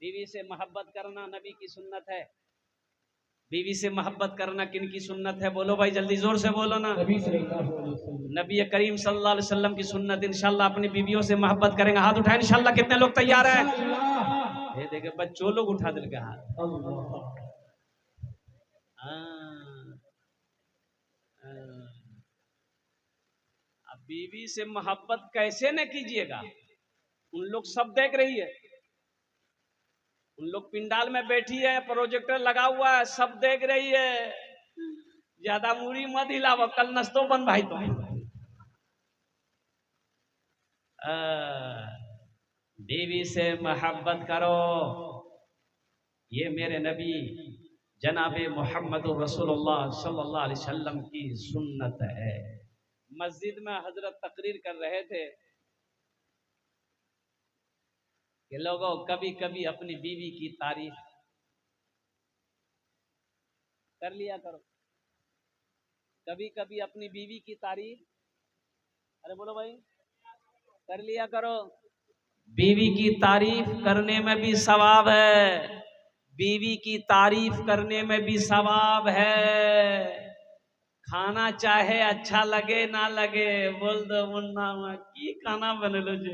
बीवी से मोहब्बत करना नबी की सुन्नत है। बीवी से मोहब्बत करना किन की सुन्नत है? बोलो भाई, जल्दी जोर से बोलो ना। नबी करीम सल्लल्लाहु अलैहि वसल्लम की सुन्नत। इंशाल्लाह अपनी बीवियों से मोहब्बत करेंगे। हाथ उठाए इंशाल्लाह। कितने लोग तैयार हैं? ये देखे बच्चों लोग उठा दिल के हाथ। अब बीवी से मोहब्बत कैसे न कीजिएगा? उन लोग सब देख रही है, उन लोग पिंडाल में बैठी है, प्रोजेक्टर लगा हुआ है, सब देख रही है। ज्यादा मूरी मत हिलाओ, कल नस्तो बन भाई तो। बीवी से मोहब्बत करो, ये मेरे नबी जनाबे मोहम्मद रसूलुल्लाह सल्लल्लाहु अलैहि वसल्लम की सुन्नत है। मस्जिद में हजरत तकरीर कर रहे थे कि लोगों कभी कभी अपनी बीवी की तारीफ कर लिया करो। कभी कभी अपनी बीवी की तारीफ, अरे बोलो भाई, कर लिया करो। बीवी की तारीफ करने में भी सवाब है, बीवी की तारीफ करने में भी सवाब है। खाना चाहे अच्छा लगे ना लगे, बोल दो मुन्ना की खाना बन लो जो,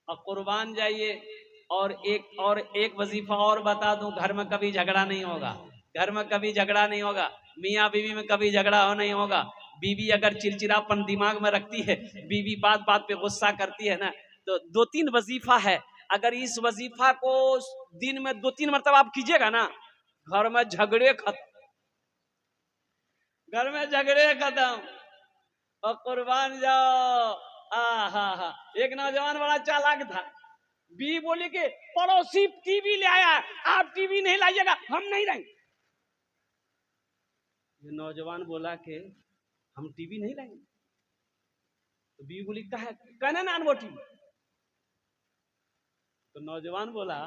और कुर्बान जाइए। और एक वजीफा और बता दूं, घर में कभी झगड़ा नहीं होगा। घर में कभी झगड़ा नहीं होगा, मियाँ बीवी में कभी झगड़ा हो नहीं होगा। बीवी अगर चिड़चिड़ापन दिमाग में रखती है, बीवी बात बात पे गुस्सा करती है ना, तो 2-3 वजीफा है। अगर इस वजीफा को दिन में 2-3 मरतबा आप कीजिएगा ना, घर में झगड़े खत्म, घर में झगड़े खत्म। और कुर्बान जाओ। हा। एक नौजवान बड़ा चालाक था। बीवी बोली कि पड़ोसी टीवी ले आया, आप टीवी नहीं लाइएगा, हम नहीं लाएंगे। ये नौजवान बोला कि हम टीवी नहीं लाएंगे। तो बीवी बोली कहना ना वो टीवी। तो नौजवान बोला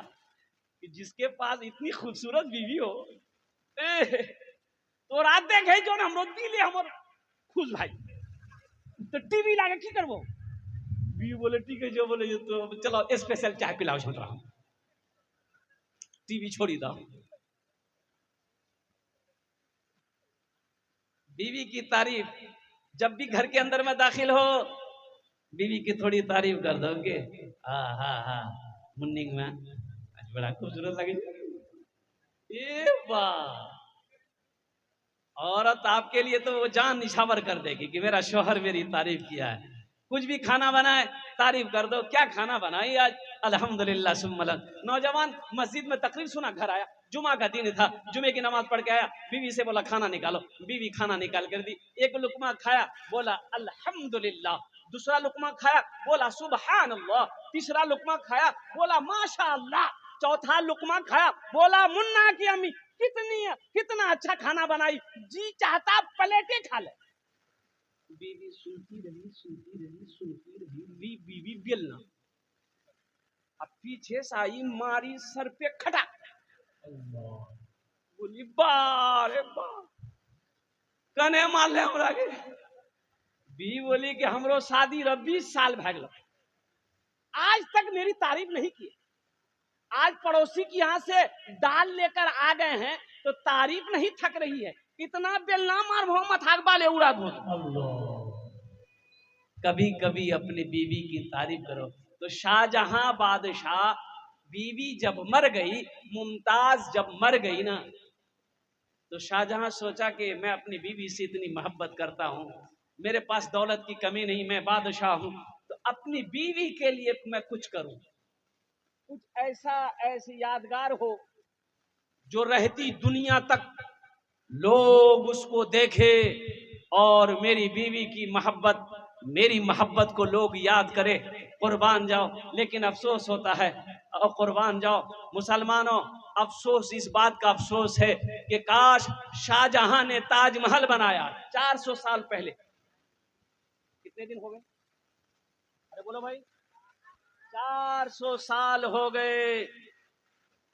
कि जिसके पास इतनी खूबसूरत बीवी हो, तो रात देखे जो हम दिले हमर खुश भाई, तो टीवी लाके की करबो? बीवी बोले ठीक है, जो बोले तो चलो स्पेशल चाय पिलाओ, छोड़ टीवी छोड़ी दो। बीवी की तारीफ, जब भी घर के अंदर में दाखिल हो, बीवी की थोड़ी तारीफ कर दोगे। हा मुन्निंग में आज बड़ा खूबसूरत लगे। ये वाह, औरत आपके लिए तो वो जान निछावर कर देगी कि मेरा शौहर मेरी तारीफ किया है। कुछ भी खाना बनाए तारीफ कर दो, क्या खाना बनाई आज, अल्हम्दुलिल्लाह सुम्मलन। नौजवान मस्जिद में तकरीर सुना, घर आया, जुमा का दिन था, जुमे की नमाज पढ़ के आया, बीवी से बोला खाना निकालो। बीवी खाना निकाल कर दी। एक लुकमा खाया, बोला अल्हम्दुलिल्लाह। दूसरा लुकमा खाया, बोला सुबहान अल्लाह। तीसरा लुकमा खाया, बोला माशा अल्लाह। चौथा लुकमा खाया, बोला मुन्ना की अम्मी कितना अच्छा खाना बनाई, जी चाहता प्लेटें खा ले। बीवी सुनती रही, बीवी बेलना। अब पीछे से आई, मारी सर पे खटा, बोली बारे बा कने मार ले हमरा के। बीवी बोली कि हमरो शादी 20 साल भए गेल, आज तक मेरी तारीफ नहीं की। आज पड़ोसी की यहाँ से दाल लेकर आ गए हैं तो तारीफ नहीं थक रही है, इतना बेलना मार मोहम्मद हाकबाले उड़ा दो। कभी कभी अपनी बीवी की तारीफ करो। तो शाहजहां बादशाह, बीवी जब मर गई, मुमताज जब मर गई ना, तो शाहजहां सोचा कि मैं अपनी बीवी से इतनी मोहब्बत करता हूँ, मेरे पास दौलत की कमी नहीं, मैं बादशाह हूँ, तो अपनी बीवी के लिए मैं कुछ करूं, कुछ ऐसी यादगार हो जो रहती दुनिया तक लोग उसको देखे और मेरी बीवी की मोहब्बत, मेरी मोहब्बत को लोग याद करें। कुर्बान जाओ। लेकिन अफसोस होता है, और कुर्बान जाओ मुसलमानों, अफसोस इस बात का अफसोस है कि काश शाहजहां ने ताजमहल बनाया 400 साल पहले। कितने दिन हो गए? अरे बोलो भाई, 400 साल हो गए।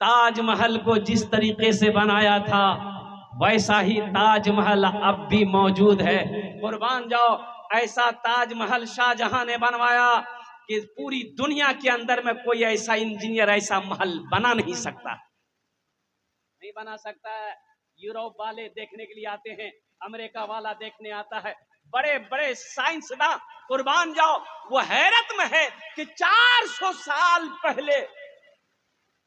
ताजमहल को जिस तरीके से बनाया था, वैसा ही ताजमहल अब भी मौजूद है। कुर्बान जाओ, ऐसा ताजमहल शाहजहां ने बनवाया कि पूरी दुनिया के अंदर में कोई ऐसा इंजीनियर ऐसा महल बना नहीं सकता, नहीं बना सकता है। यूरोप वाले देखने के लिए आते हैं, अमेरिका वाला देखने आता है, बड़े बड़े साइंसदान कुर्बान जाओ, वो हैरत में है कि 400 साल पहले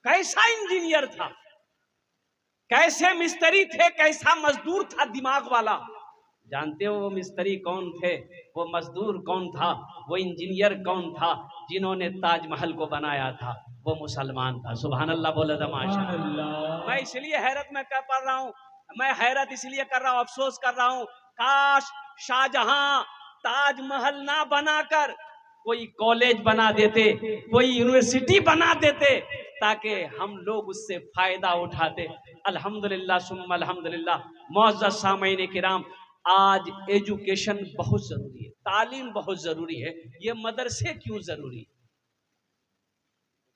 कैसा इंजीनियर था, कैसे मिस्त्री थे, कैसा मजदूर था दिमाग वाला। जानते हो वो मिस्त्री कौन थे, वो मजदूर कौन था, वो इंजीनियर कौन था जिन्होंने ताजमहल को बनाया था? वो मुसलमान था। सुभान अल्लाह बोले तो माशाअल्लाह। मैं इसलिए हैरत में कर पा रहा हूँ, मैं हैरत इसलिए कर रहा हूँ, अफसोस कर रहा हूँ, काश शाहजहां ताजमहल ना बनाकर कोई कॉलेज बना देते, कोई यूनिवर्सिटी बना देते, ताकि हम लोग उससे फायदा उठाते। अल्हम्दुलिल्लाह सुम्मा अल्हम्दुलिल्लाह। मुअज़्ज़ज़ सामईन किराम, आज एजुकेशन बहुत जरूरी है, तालीम बहुत जरूरी है। ये मदरसे क्यों जरूरी है?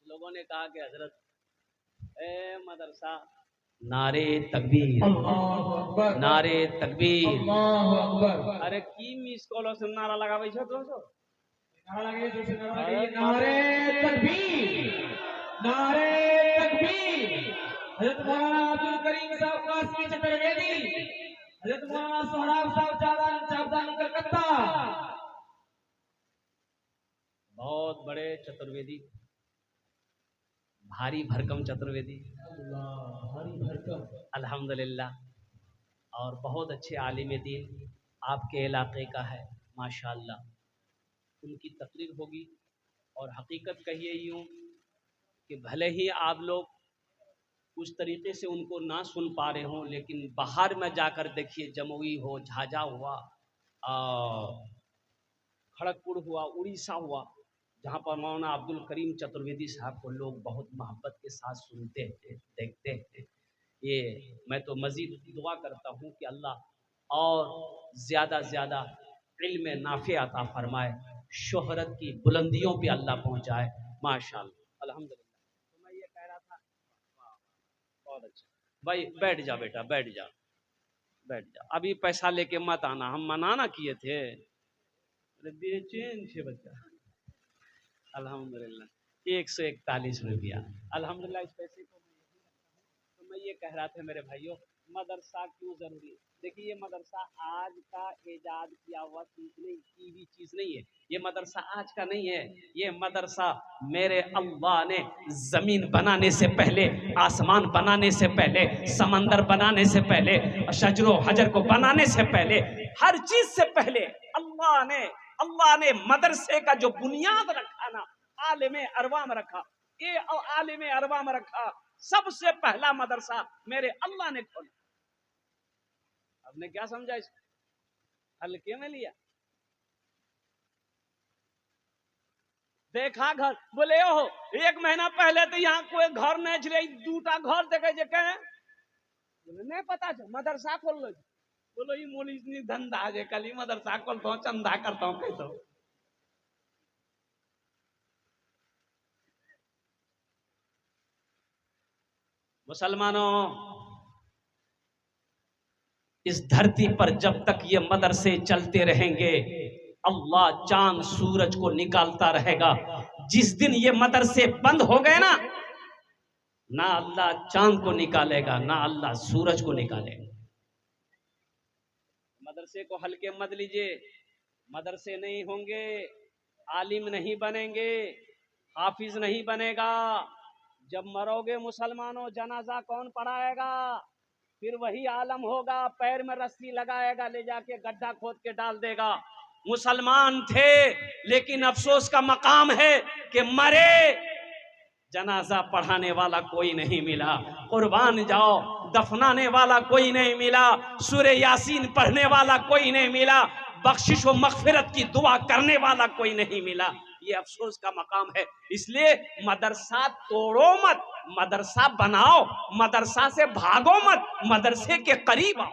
लोगों ने कहा कि हजरत ए मदरसा, नारे तकबीर, नारे तकबीर। अरे की मिस कॉल से नारा लगावे छो दोस्तों, नारे तकबीर, नारे तकबीर। हज़रत मौलाना अब्दुल करीम साहब कासमी चतुर्वेदी, हज़रत मौलाना सोहराब साहब चावदानी कलकत्ता, बहुत बड़े चतुर्वेदी, भारी भरकम चतुर्वेदी, भारी भरकम, अल्हम्दुलिल्लाह। और बहुत अच्छे आलिम दीन आपके इलाके का है माशाअल्लाह। उनकी तकरीर होगी और हकीकत कहिए यूँ कि भले ही आप लोग उस तरीके से उनको ना सुन पा रहे हों, लेकिन बाहर में जाकर देखिए, जमुई हो, झाझा हुआ, खड़गपुर हुआ, उड़ीसा हुआ, जहाँ पर मौलाना अब्दुल करीम चतुर्वेदी साहब को लोग बहुत मोहब्बत के साथ सुनते हैं, देखते हैं। ये मैं तो मज़ीद दुआ करता हूँ कि अल्लाह और ज़्यादा ज़्यादा इल्म नाफ़े अता फरमाए, शोहरत की बुलंदियों पे अल्लाह पहुँचाए माशाअल्लाह। अल्हम्दुलिल्लाह। तो मैं ये कह रहा था, बहुत अच्छा भाई, बैठ जा बेटा, बैठ जा, बैठ जा, अभी पैसा लेके मत आना, हम मना ना किए थे। अरे बेचैन छे बच्चा। अल्हम्दुलिल्लाह 141 रुपया, अल्हम्दुलिल्लाह। इस पैसे को मैं यही रखता हूँ। तो मैं ये कह रहा था मेरे भाइयों, मदरसा क्यों जरूरी है? देखिए, ये मदरसा आज का ईजाद किया हुआ चीज नहीं, की भी चीज नहीं है। ये मदरसा आज का नहीं है, ये मदरसा मेरे अल्लाह ने जमीन बनाने से पहले, आसमान बनाने से पहले, समंदर बनाने से पहले, शजरो हजर को बनाने से पहले, हर चीज से पहले अल्लाह ने मदरसे का जो बुनियाद रखा ना, आलिम अरवा में रखा, ये आलिम अरवा में रखा। सबसे पहला मदरसा मेरे अल्लाह ने खोला। आपने क्या समझा इसको? हल्के में लिया? देखा घर बोले हो, 1 महीना पहले तो यहाँ कोई घर नहीं छे, 2टा घर देखे जे कहे नहीं पता छे मदरसा खोल लो। बोलो ये मोली इतनी धंधा जे कल मदरसा खोलता हूँ, चंदा करता हूँ, कहता हूँ। मुसलमानों, इस धरती पर जब तक ये मदरसे चलते रहेंगे, अल्लाह चांद सूरज को निकालता रहेगा। जिस दिन ये मदरसे बंद हो गए ना, ना अल्लाह चांद को निकालेगा, ना अल्लाह सूरज को निकालेगा। मदरसे को हल्के मत लीजिए। मदरसे नहीं होंगे, आलिम नहीं बनेंगे, हाफिज नहीं बनेगा। जब मरोगे मुसलमानों, जनाजा कौन पढ़ाएगा? फिर वही आलम होगा, पैर में रस्सी लगाएगा, ले जाके गड्ढा खोद के डाल देगा। मुसलमान थे, लेकिन अफसोस का मकाम है कि मरे, जनाजा पढ़ाने वाला कोई नहीं मिला। कुर्बान जाओ, दफनाने वाला कोई नहीं मिला। सूरे यासीन पढ़ने वाला कोई नहीं मिला। बख्शिश व मगफिरत की दुआ करने वाला कोई नहीं मिला। ये अफसोस का मकाम है। इसलिए मदरसा तोड़ो मत, मदरसा बनाओ, मदरसा से भागो मत, मदरसे के करीब आओ।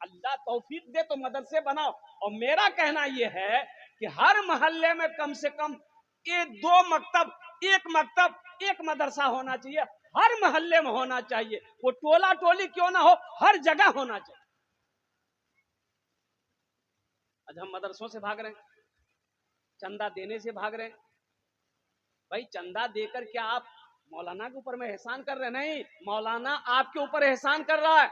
अल्लाह तौफीक दे तो मदरसे बनाओ। और मेरा कहना यह है कि हर मोहल्ले में कम से कम ये 2 मकतब, 1 मकतब, 1 मदरसा होना चाहिए। हर मोहल्ले में होना चाहिए। वो टोला टोली क्यों ना हो, हर जगह होना चाहिए। आज हम मदरसों से भाग रहे हैं, चंदा देने से भाग रहे हैं, भाई चंदा देकर क्या आप मौलाना के ऊपर में एहसान कर रहे हैं? नहीं, मौलाना आपके ऊपर एहसान कर रहा है।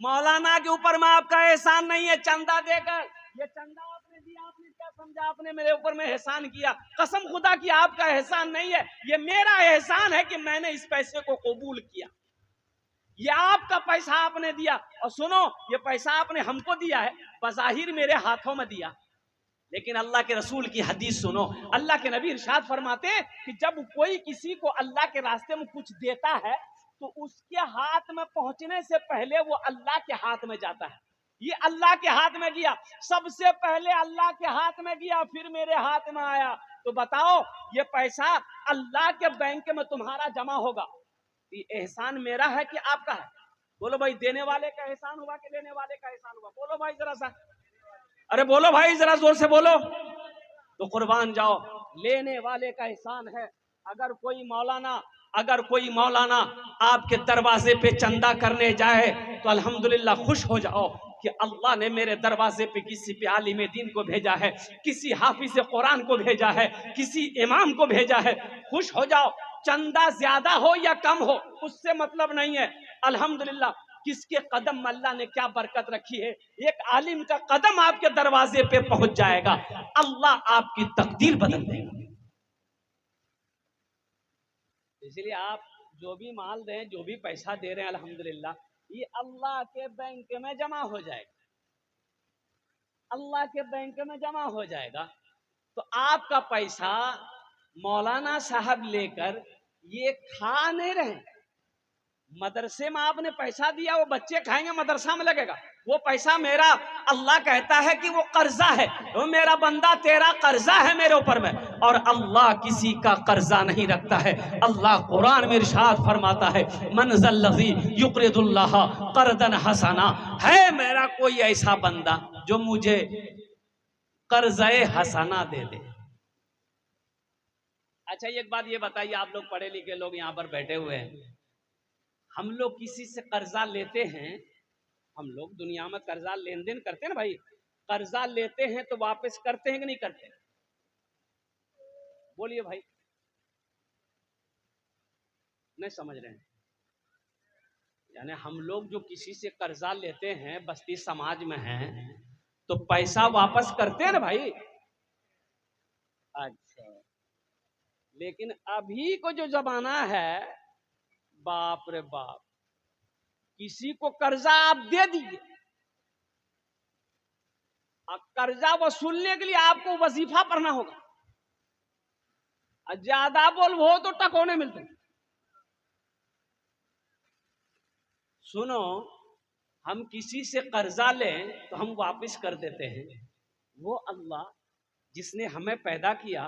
मौलाना के ऊपर में आपका एहसान नहीं है चंदा देकर। ये चंदा आपने दिया, आपने क्या समझा आपने मेरे ऊपर में एहसान किया? कसम खुदा की आपका एहसान नहीं है, ये मेरा एहसान है कि मैंने इस पैसे को कबूल किया। ये आपका पैसा आपने दिया, और सुनो ये पैसा आपने हमको दिया है, बज़ाहिर मेरे हाथों में दिया, लेकिन अल्लाह के रसूल की हदीस सुनो। अल्लाह के नबी इरशाद फरमाते हैं कि जब कोई किसी को अल्लाह के रास्ते में कुछ देता है तो उसके हाथ में पहुंचने से पहले वो अल्लाह के हाथ में जाता है। ये अल्लाह के हाथ में गया, सबसे पहले अल्लाह के हाथ में गया, फिर मेरे हाथ में आया। तो बताओ ये पैसा अल्लाह के बैंक में तुम्हारा जमा होगा, ये एहसान मेरा है कि आपका है? बोलो भाई, देने वाले का एहसान हुआ कि लेने वाले का एहसान हुआ? बोलो भाई जरा सा, अरे बोलो भाई जरा जोर से बोलो। तो कुर्बान जाओ, लेने वाले का एहसान है। अगर कोई मौलाना आपके दरवाजे पे चंदा करने जाए तो अल्हम्दुलिल्लाह खुश हो जाओ कि अल्लाह ने मेरे दरवाजे पे किसी पे आलिम दीन को भेजा है, किसी हाफिज कुरान को भेजा है, किसी इमाम को भेजा है। खुश हो जाओ, चंदा ज्यादा हो या कम हो उससे मतलब नहीं है। अल्हम्दुलिल्लाह किसके कदम में अल्लाह ने क्या बरकत रखी है। एक आलिम का कदम आपके दरवाजे पे पहुंच जाएगा, अल्लाह आपकी तकदीर बदल देगा। इसलिए आप जो भी माल दें, जो भी पैसा दे रहे हैं, अल्हम्दुलिल्लाह ये अल्लाह के बैंक में जमा हो जाएगा, अल्लाह के बैंक में जमा हो जाएगा। तो आपका पैसा मौलाना साहब लेकर ये खा नहीं रहे। मदरसे में आपने पैसा दिया, वो बच्चे खाएंगे, मदरसा में लगेगा। वो पैसा मेरा, अल्लाह कहता है कि वो कर्जा है, वो मेरा बंदा तेरा कर्जा है मेरे ऊपर में, और अल्लाह किसी का कर्जा नहीं रखता है। अल्लाह कुरान में इरशाद फरमाता है, मन ज़ल्लज़ी युक़रिदुल्लाह क़र्ज़न हसना, है मेरा कोई ऐसा बंदा जो मुझे कर्ज़े हसना दे दे। अच्छा एक बात ये बताइए, आप लोग पढ़े लिखे लोग यहाँ पर बैठे हुए हैं, हम लोग किसी से कर्जा लेते हैं, हम लोग दुनिया में कर्जा लेन देन करते हैं ना भाई, कर्जा लेते हैं तो वापस करते हैं कि नहीं करते? बोलिए भाई, नहीं समझ रहे हैं? यानी हम लोग जो किसी से कर्जा लेते हैं, बस्ती समाज में हैं, तो पैसा वापस करते हैं ना भाई। अच्छा, लेकिन अभी को जो जमाना है, बाप रे बाप, किसी को कर्जा आप दे दीजिए, कर्जा वसूलने के लिए आपको वजीफा पढ़ना होगा, ज्यादा बोल तो टकोने मिलते। सुनो, हम किसी से कर्जा लें तो हम वापस कर देते हैं। वो अल्लाह जिसने हमें पैदा किया,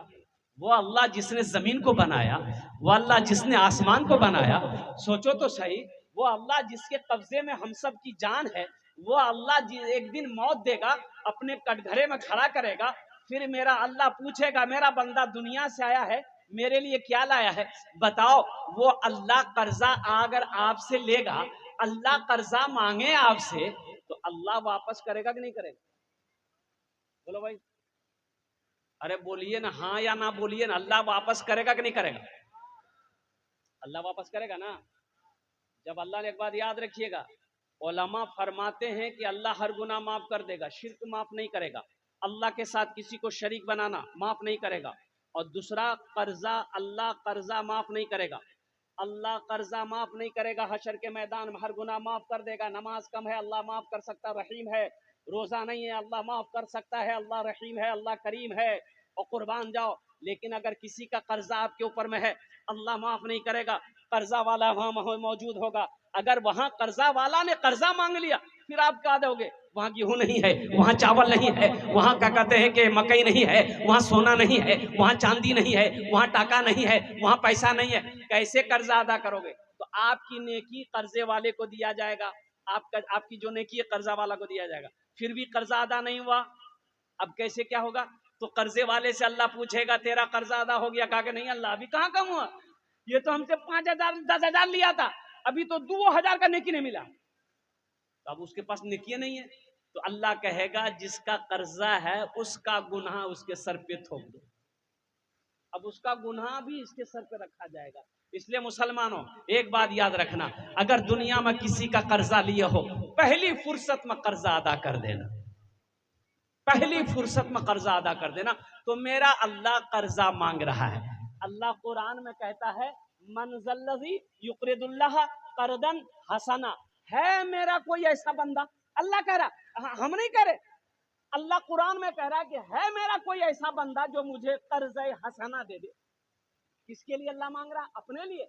वो अल्लाह जिसने जमीन को बनाया, वो अल्लाह जिसने आसमान को बनाया, सोचो तो सही, वो अल्लाह जिसके कब्जे में हम सब की जान है, वो अल्लाह एक दिन मौत देगा, अपने कटघरे में खड़ा करेगा, फिर मेरा अल्लाह पूछेगा, मेरा बंदा दुनिया से आया है, मेरे लिए क्या लाया है? बताओ, वो अल्लाह कर्जा अगर आपसे लेगा, अल्लाह कर्जा मांगे आपसे, तो अल्लाह वापस करेगा कि नहीं करेगा? बोलो भाई, अरे बोलिए ना, हाँ या ना बोलिए ना, अल्लाह वापस करेगा कि नहीं करेगा? अल्लाह वापस करेगा ना। जब अल्लाह ने, एक बात याद रखिएगा, उलमा फरमाते हैं कि अल्लाह हर गुनाह माफ कर देगा, शिर्क माफ नहीं करेगा, अल्लाह के साथ किसी को शरीक बनाना माफ नहीं करेगा, और दूसरा कर्जा, अल्लाह कर्जा माफ नहीं करेगा, अल्लाह कर्जा माफ नहीं करेगा, हशर के मैदान में हर गुनाह माफ कर देगा। नमाज कम है, अल्लाह माफ कर सकता, रहीम है। रोजा नहीं है, अल्लाह माफ कर सकता है, अल्लाह रहीम है, अल्लाह करीम है। और कुर्बान जाओ, लेकिन अगर किसी का कर्जा आपके ऊपर में है, अल्लाह माफ नहीं करेगा, कर्जा वाला वहां मौजूद होगा। अगर वहां कर्जा वाला ने कर्जा मांग लिया, फिर आप क्या दोगे? वहां गेहूं नहीं है, वहां चावल नहीं है, वहां क्या कहते हैं कि मकई नहीं है, वहां सोना नहीं है, वहां चांदी नहीं है, वहां टाका नहीं है, वहां पैसा नहीं है, कैसे कर्जा अदा करोगे? तो आपकी नेकी कर्जे वाले को दिया जाएगा, आपकी जो नेकी है कर्जा वाला को दिया जाएगा, फिर भी कर्जा अदा नहीं हुआ, अब कैसे क्या होगा? तो कर्जे वाले से अल्लाह पूछेगा, तेरा कर्जा अदा हो गया? कहा कि नहीं अल्लाह, अभी कहाँ कम हुआ, ये तो हमसे 5,000 10,000 लिया था, अभी तो 2,000 का नेकी नहीं मिला। तो अब उसके पास नेकी नहीं है, तो अल्लाह कहेगा जिसका कर्जा है उसका गुनाह उसके सर पे थोप दो। अब उसका गुनाह भी इसके सर पे रखा जाएगा। इसलिए मुसलमानों एक बात याद रखना, अगर दुनिया में किसी का कर्जा लिए हो, पहली फुर्सत में कर्जा अदा कर देना, पहली फुर्सत में कर्जा अदा कर देना। तो मेरा अल्लाह कर्जा मांग रहा है। अल्लाह कुरान में कहता है मनज़ल्लज़ी युक़रिदुल्लाह कर्दन हसना, है मेरा कोई ऐसा बंदा, अल्लाह कह रहा, हम नहीं कह रहे, अल्लाह कुरान में कह रहा है कि है मेरा कोई ऐसा बंदा जो मुझे कर्ज हसना दे दे। किसके लिए अल्लाह मांग रहा? अपने लिए।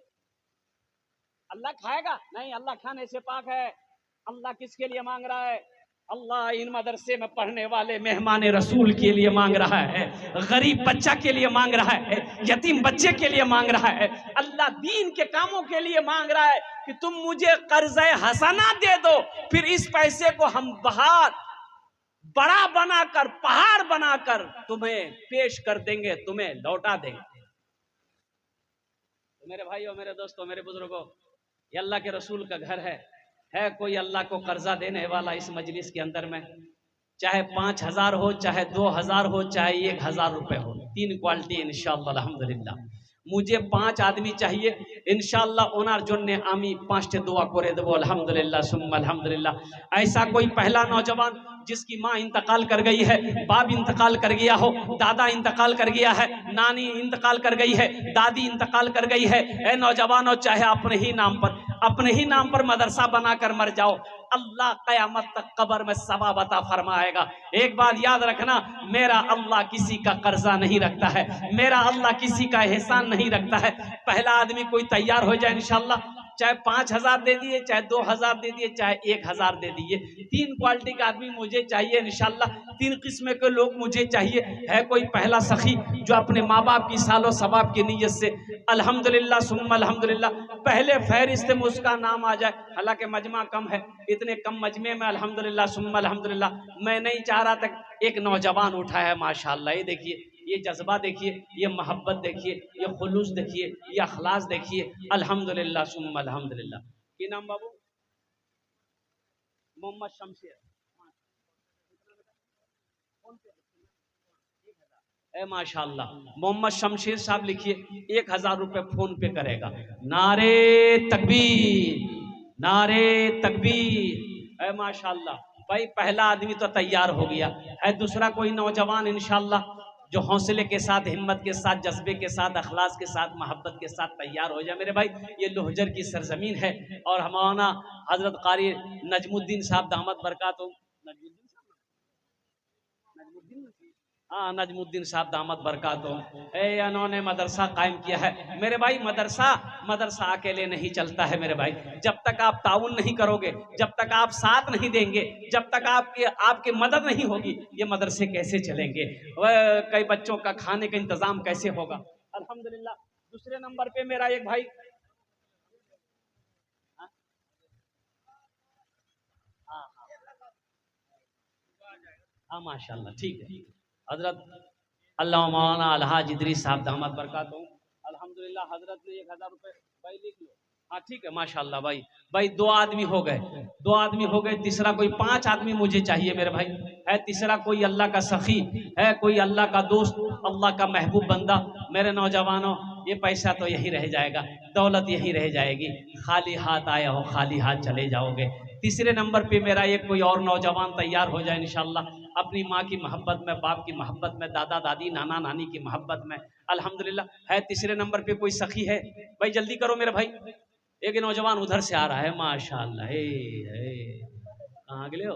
अल्लाह खाएगा नहीं, अल्लाह खाने से पाक है। अल्लाह किसके लिए मांग रहा है? अल्लाह इन मदरसे में पढ़ने वाले मेहमान रसूल के लिए मांग रहा है, गरीब बच्चा के लिए मांग रहा है, यतीम बच्चे के लिए मांग रहा है। अल्लाह दीन के कामों के लिए मांग रहा है कि तुम मुझे कर्ज हसना दे दो, फिर इस पैसे को हम बाहर बड़ा बनाकर, पहाड़ बनाकर तुम्हें पेश कर देंगे, तुम्हें लौटा देंगे। तो मेरे भाइयों, मेरे दोस्तों, मेरे बुजुर्गों, ये अल्लाह के रसूल का घर है कोई अल्लाह को कर्जा देने वाला इस मजलिस के अंदर में? चाहे 5,000 हो, चाहे 2,000 हो, चाहे 1,000 रुपए हो, 3 क्वालिटी इंशाअल्लाह अल्हम्दुलिल्लाह। मुझे 5 आदमी चाहिए इंशाअल्लाह। ओनार जोन्ने आमी 5 दुआ करे देबो अल्हम्दुलिल्लाह सुम्मा अल्हम्दुलिल्लाह। ऐसा कोई पहला नौजवान जिसकी माँ इंतकाल कर गई है, बाप इंतकाल कर गया हो, दादा इंतकाल कर गया है, नानी इंतकाल कर गई है, दादी इंतकाल कर गई है, ए नौजवानों, चाहे अपने ही नाम पर मदरसा बनाकर मर जाओ, अल्लाह कयामत तक कब्र में सवाब अता फरमाएगा। एक बात याद रखना, मेरा अल्लाह किसी का कर्जा नहीं रखता है, मेरा अल्लाह किसी का एहसान नहीं रखता है। पहला आदमी कोई तैयार हो जाए इंशाअल्लाह, चाहे 5,000 दे दिए, चाहे 2,000 दे दिए, चाहे 1,000 दे दिए, 3 क्वालिटी का आदमी मुझे चाहिए इंशाअल्लाह। 3 किस्म के लोग मुझे चाहिए। है कोई पहला सखी जो अपने माँ बाप की सालो सवाब की नीयत से अल्हम्दुलिल्लाह सुम्मा अल्हम्दुलिल्लाह पहले फहरिस्त में उसका नाम आ जाए। हालांकि मजमा कम है, इतने कम मजमे में अल्हम्दुलिल्लाह सुम्मा अल्हम्दुलिल्लाह मैं नहीं चाह रहा था। एक नौजवान उठा है माशाअल्लाह, ये देखिए, ये जज्बा देखिए, ये मोहब्बत देखिए, ये खुलूस देखिए, ये अखलास देखिए, अल्हम्दुलिल्लाह सुम्मा अल्हम्दुलिल्लाह। की नाम बाबू? मोहम्मद शमशेर। ए माशाअल्लाह, मोहम्मद शमशेर साहब लिखिए, 1,000 रुपए फोन पे करेगा। नारे तकबीर, नारे तकबीर। ए माशाअल्लाह भाई, पहला आदमी तो तैयार हो गया है। दूसरा कोई नौजवान इंशाअल्लाह जो हौसले के साथ, हिम्मत के साथ, जज्बे के साथ, अखलास के साथ, मोहब्बत के साथ तैयार हो जाए। मेरे भाई, ये लोहजर की सरजमीन है और हमारा हजरत कारी नजमुद्दीन साहब दामद बरकातुहू, हाँ नजमुद्दीन साहब दामद बरकातुहू, इन्होंने मदरसा कायम किया है। मेरे भाई, मदरसा अकेले नहीं चलता है मेरे भाई। जब तक आप ताउन नहीं करोगे, जब तक आप साथ नहीं देंगे, जब तक आपकी मदद नहीं होगी, ये मदरसे कैसे चलेंगे? कई बच्चों का खाने का इंतजाम कैसे होगा? अल्हम्दुलिल्लाह। दूसरे नंबर पे मेरा एक भाई, हाँ माशाल्लाह, ठीक है। हजरत अल्लाह मौलाना अलहाज इदरीस साहब दामद बरकातुहू, अल्हम्दुलिल्लाह, हजरत ने 1,000 रुपए भाई लिख लो। हाँ ठीक है माशाल्लाह भाई 2 आदमी हो गए, 2 आदमी हो गए। तीसरा कोई 5 आदमी मुझे चाहिए मेरे भाई। है तीसरा कोई अल्लाह का सखी, है कोई अल्लाह का दोस्त, अल्लाह का महबूब बंदा। मेरे नौजवानों, ये पैसा तो यही रह जाएगा, दौलत यही रह जाएगी, खाली हाथ आया हो खाली हाथ चले जाओगे। तीसरे नंबर पे मेरा एक कोई और नौजवान तैयार हो जाए इंशाल्लाह, अपनी माँ की मोहब्बत में, बाप की मोहब्बत में, दादा दादी नाना नानी की मोहब्बत में, अल्हम्दुलिल्लाह। है तीसरे नंबर पे कोई सखी है भाई? जल्दी करो मेरे भाई। एक नौजवान उधर से आ रहा है माशाल्लाह, कहाँ अगले हो?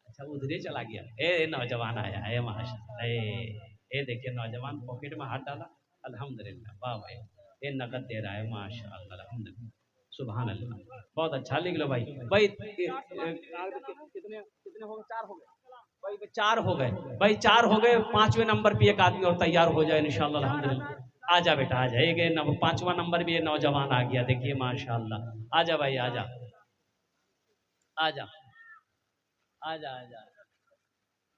अच्छा, उधरे चला गया। नौजवान आया है माशाल्लाह। ये देखिए, नौजवान पॉकेट में हाथ डाला, अल्हम्दुलिल्लाह, वाह भाई, ये नकद दे रहा है माशाल्लाह, अल्हम्दुलिल्लाह, सुभान अल्लाह, बहुत अच्छा। लिख लो भाई। कितने कितने हो गए? 4 हो गए भाई, 4 हो गए भाई, 4 हो गए। 5वें नंबर पे एक आदमी और तैयार हो जाए इंशाल्लाह अल्हम्दुलिल्लाह। आजा बेटा आजा, एक 5वां नंबर भी ये नौजवान आ गया, देखिए माशाल्लाह। आजा भाई आजा आजा आजा आजा।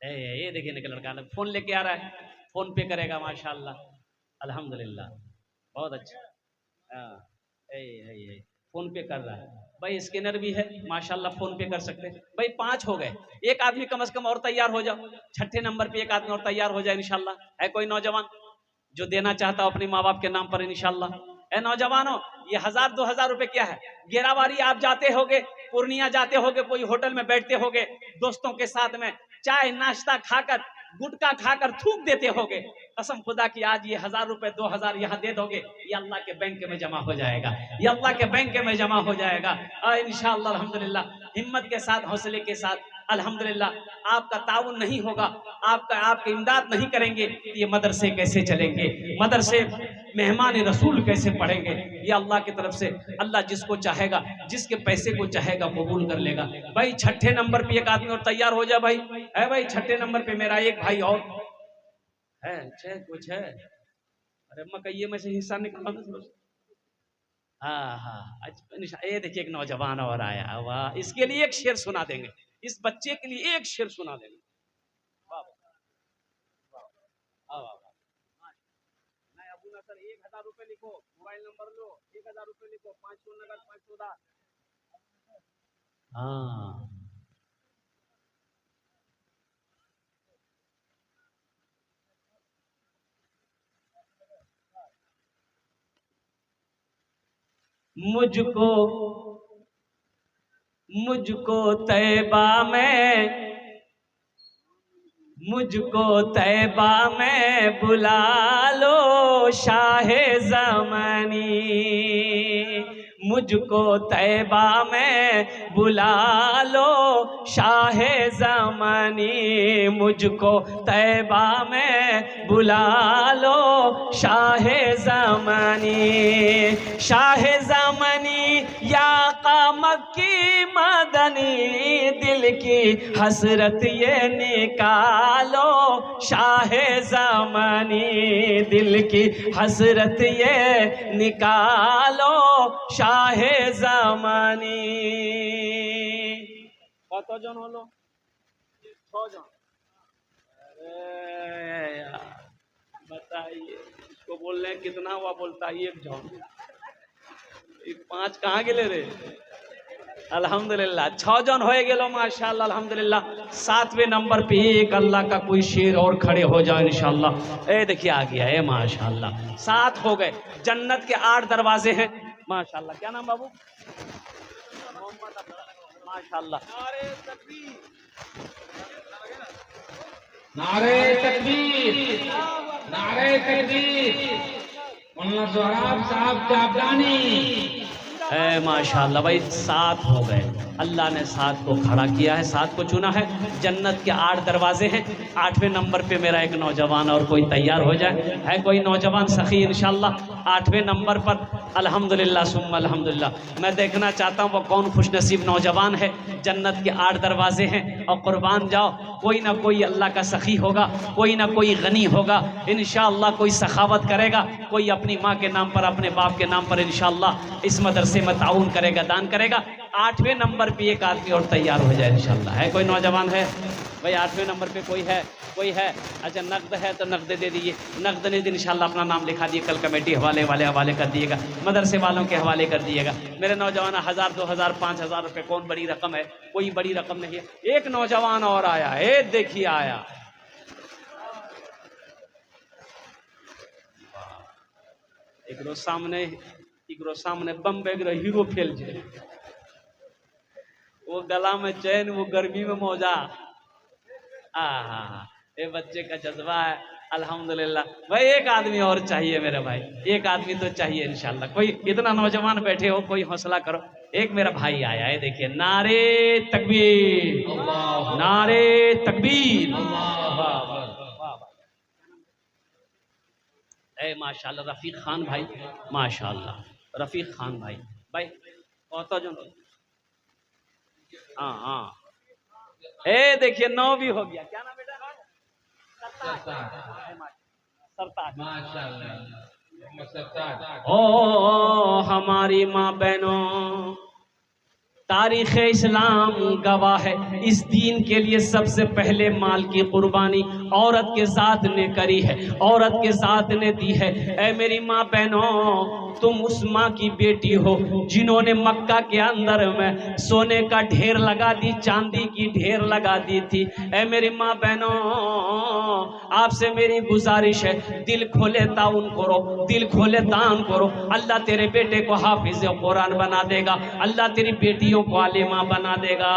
ये देखिए निकल लड़का फोन लेके आ रहा है, फोन पे करेगा माशाल्लाह, अल्हम्दुलिल्लाह, बहुत अच्छा। फोन पे कर रहा है भाई, स्कैनर भी है माशाल्लाह, फोन पे कर सकते हैं भाई। 5 हो गए, एक आदमी कम से कम और तैयार हो जाओ। 6ठे नंबर पे एक आदमी और तैयार हो जाए इंशाल्लाह। है कोई नौजवान? जो देना चाहता हो अपने माँ बाप के नाम पर इंशाल्लाह। ए नौजवानों, ये 1000-2000 रुपए क्या है? गेराबारी आप जाते होगे, पूर्णिया जाते होगे, कोई होटल में बैठते होगे, दोस्तों के साथ में चाय नाश्ता खाकर, गुटखा खाकर थूक देते होगे। कसम खुदा की आज ये 1000 रुपए 2000 यहाँ दे दोगे, ये अल्लाह के बैंक में जमा हो जाएगा, ये अल्लाह के बैंक में जमा हो जाएगा इंशाअल्लाह। अल्हम्दुलिल्लाह, हिम्मत के साथ, हौसले के साथ अल्हम्दुलिल्लाह। आपका ताउन नहीं होगा, आपकी इमदाद नहीं करेंगे, ये मदरसे कैसे चलेंगे, मदरसे मेहमान रसूल कैसे पढ़ेंगे? ये अल्लाह की तरफ से, अल्लाह जिसको चाहेगा, जिसके पैसे को चाहेगा कबूल कर लेगा। भाई 6ठे नंबर पे एक आदमी और तैयार हो जाए भाई, है भाई 6ठे नंबर पे मेरा एक भाई और है, कुछ है। अरे मकइये में से हिस्सा निकाला ना। हाँ हाँ, ये देखिए एक नौजवान और आया, वाह, इसके लिए एक शेर सुना देंगे, इस बच्चे के लिए एक शेर सुना देंगे। वाह वाह वाह। नहीं अबू नसर, 1000 रुपए लिखो, मोबाइल नंबर लो, 1000 रुपए लिखो, 500 नगद, 500 दा। हाँ, मुझको तैबा में, मुझको तैबा में बुला लो शाहे ज़मानी, मुझको तैबा में बुला लो शाहे ज़मानी, मुझको तैबा में बुला लो शाहे ज़मानी, शाहे ज़मानी या मक्की मदनी, दिल की हसरत ये निकालो शाहे ज़मानी, दिल की हसरत ये निकालो शाहे ज़मानी। কতজন হলো? 6 জন। अरे यार बताइए, इसको बोल रहे हैं कितना हुआ, बोलता है 1 जन। 5 कहाँ गेले रे? अल्हम्दुलिल्लाह 6 जन हो गेलो माशाल्लाह अल्हम्दुलिल्लाह। 7वें नंबर पे एक अल्लाह का कोई शेर और खड़े हो जाओ इंशाल्लाह। ए देखिए आ गया है माशाल्लाह, 7 हो गए। जन्नत के 8 दरवाजे हैं माशाल्लाह। क्या नाम बाबू? मोहम्मद अब्दुल्ला माशाल्लाह। नारे तकबीर, नारे तकबीर, नारे तकबीर। मौलाना सोहराब साहब चाबदानी। माशाल्लाह भाई 7 हो गए, अल्लाह ने 7 को खड़ा किया है, 7 को चुना है। जन्नत के 8 दरवाजे हैं, 8वें नंबर पे मेरा एक नौजवान और कोई तैयार हो जाए, है कोई नौजवान सखी इंशाल्लाह 8वें नंबर पर। अल्हम्दुलिल्लाह सुम्मा अल्हम्दुलिल्लाह। मैं देखना चाहता हूँ वो कौन खुशनसीब नौजवान है। जन्नत के 8 दरवाजे हैं और कुर्बान जाओ, कोई ना कोई अल्लाह का सखी होगा, कोई ना कोई गनी होगा इंशाअल्लाह, कोई सखावत करेगा, कोई अपनी माँ के नाम पर, अपने बाप के नाम पर इंशाअल्लाह इस मदरसे में ताउन करेगा, दान करेगा। 8वें नंबर पे एक आदमी और तैयार हो जाए इंशाअल्लाह। है कोई नौजवान है भाई 8वें नंबर पे? कोई है? कोई है? अच्छा नकद है तो नकद दे दीजिए, नकद नहीं दी इंशाअल्लाह अपना नाम लिखा दिए, कल कमेटी हवाले कर दिएगा, मदरसे वालों के हवाले कर दिएगा। मेरे नौजवान 1000 2000 5000 रुपये कौन बड़ी रकम है? कोई बड़ी रकम नहीं है। एक नौजवान और आया है, देखिए आया, एकरो सामने बम्बे हीरो फेल जाए, वो गला में चैन, वो गर्मी में मौजा। ये बच्चे का जज्बा है अल्हम्दुलिल्लाह। भाई एक आदमी और चाहिए मेरे भाई, एक आदमी तो चाहिए इंशाल्लाह। कोई इतना नौजवान बैठे हो, कोई हौसला करो। एक मेरा भाई आया है, देखिए, नारे तकबीर, नारे तकबीर, ए माशाल्लाह रफीक खान भाई, माशाल्लाह रफीक खान भाई। भाई कौन जन? हाँ हाँ, ए देखिए 9 भी हो गया। क्या नाम बेटा? सरताज। ओ हमारी माँ बहनों, तारीख़ इस्लाम गवाह है, इस दीन के लिए सबसे पहले माल की कुर्बानी औरत के ज़ात ने करी है, औरत के ज़ात ने दी है। ऐ मेरी माँ बहनों, तुम उस माँ की बेटी हो जिन्होंने मक्का के अंदर में सोने का ढेर लगा दी, चांदी की ढेर लगा दी थी। ऐ मेरी माँ बहनों, आपसे मेरी गुजारिश है, दिल खोले ताउन करो, दिल खोले ताउन करो। अल्लाह तेरे बेटे को हाफिज कुरान बना देगा, अल्लाह तेरी बेटियों को आलिमा बना देगा।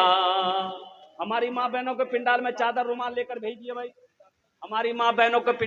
हमारी माँ बहनों के पिंडाल में चादर रुमाल लेकर भेजिए भाई, हमारी माँ बहनों के